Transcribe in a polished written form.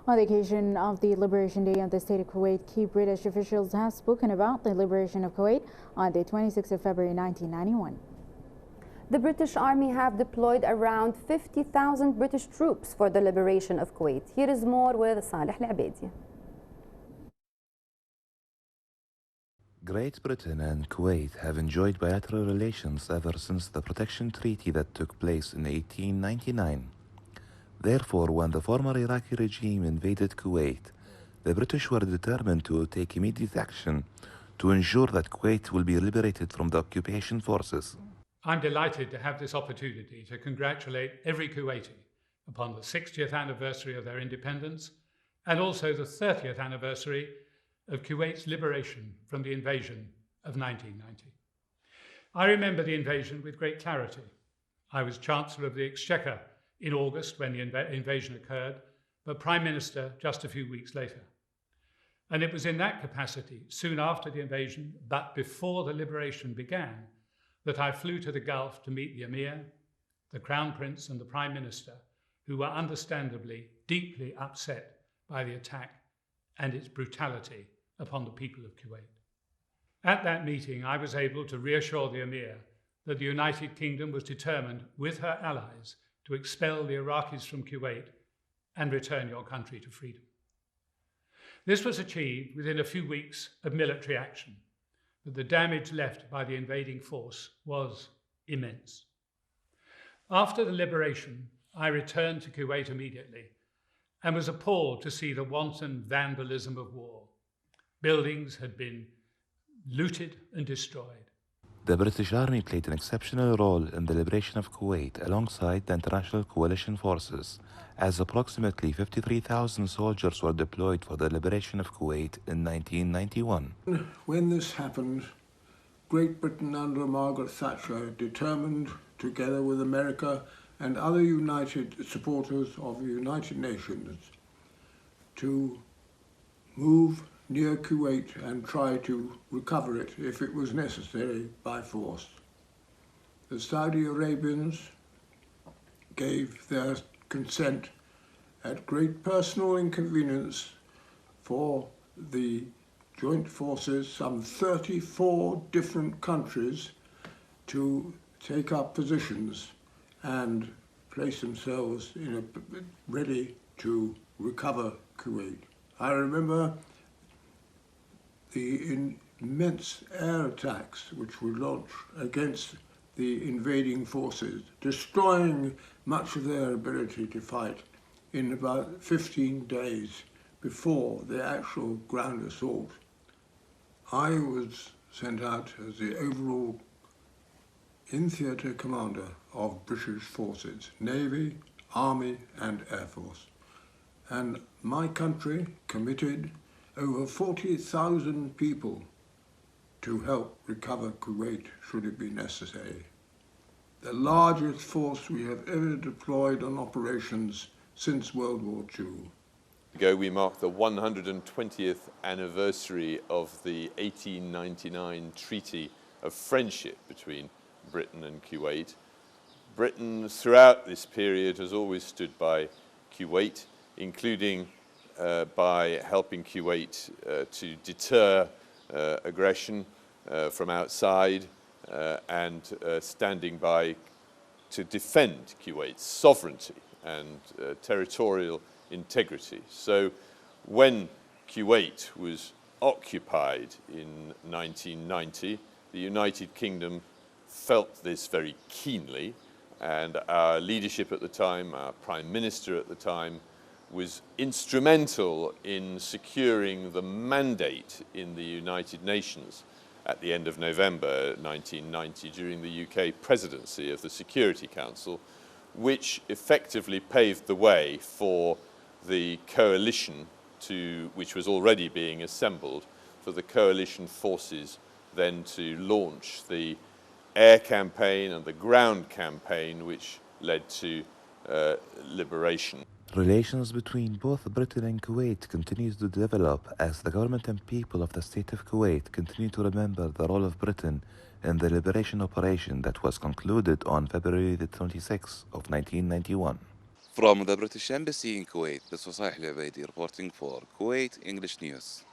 On the occasion of the Liberation Day of the state of Kuwait, key British officials have spoken about the liberation of Kuwait on the 26th of February 1991. The British Army have deployed around 50,000 British troops for the liberation of Kuwait. Here is more with Saleh Al-Abedi. Great Britain and Kuwait have enjoyed bilateral relations ever since the Protection Treaty that took place in 1899. Therefore, when the former Iraqi regime invaded Kuwait, the British were determined to take immediate action to ensure that Kuwait will be liberated from the occupation forces. I'm delighted to have this opportunity to congratulate every Kuwaiti upon the 60th anniversary of their independence and also the 30th anniversary of Kuwait's liberation from the invasion of 1990. I remember the invasion with great clarity. I was Chancellor of the Exchequer in August when the invasion occurred, but Prime Minister just a few weeks later. And it was in that capacity, soon after the invasion, but before the liberation began, that I flew to the Gulf to meet the Emir, the Crown Prince and the Prime Minister, who were understandably deeply upset by the attack and its brutality upon the people of Kuwait. At that meeting, I was able to reassure the Emir that the United Kingdom was determined, with her allies, to expel the Iraqis from Kuwait and return your country to freedom. This was achieved within a few weeks of military action, but the damage left by the invading force was immense. After the liberation, I returned to Kuwait immediately and was appalled to see the wanton vandalism of war. Buildings had been looted and destroyed. The British Army played an exceptional role in the liberation of Kuwait alongside the international coalition forces, as approximately 53,000 soldiers were deployed for the liberation of Kuwait in 1991. When this happened, Great Britain under Margaret Thatcher determined, together with America and other united supporters of the United Nations, to move near Kuwait and try to recover it if it was necessary by force. The Saudi Arabians gave their consent at great personal inconvenience for the joint forces, some 34 different countries, to take up positions and place themselves ready to recover Kuwait. I remember the immense air attacks which were launched against the invading forces, destroying much of their ability to fight in about 15 days before the actual ground assault. I was sent out as the overall in-theatre commander of British forces, Navy, Army and Air Force. And my country committed over 40,000 people to help recover Kuwait should it be necessary. The largest force we have ever deployed on operations since World War II. Ago, we marked the 120th anniversary of the 1899 Treaty of Friendship between Britain and Kuwait. Britain, throughout this period, has always stood by Kuwait, including by helping Kuwait to deter aggression from outside and standing by to defend Kuwait's sovereignty and territorial integrity. So when Kuwait was occupied in 1990, the United Kingdom felt this very keenly, and our leadership at the time, our Prime Minister at the time, was instrumental in securing the mandate in the United Nations at the end of November 1990 during the UK presidency of the Security Council, which effectively paved the way for the coalition which was already being assembled, for the coalition forces then to launch the air campaign and the ground campaign which led to liberation. Relations between both Britain and Kuwait continue to develop as the government and people of the state of Kuwait continue to remember the role of Britain in the liberation operation that was concluded on February the 26th of 1991. From the British Embassy in Kuwait, this was Salih Al-Abaidi reporting for Kuwait English News.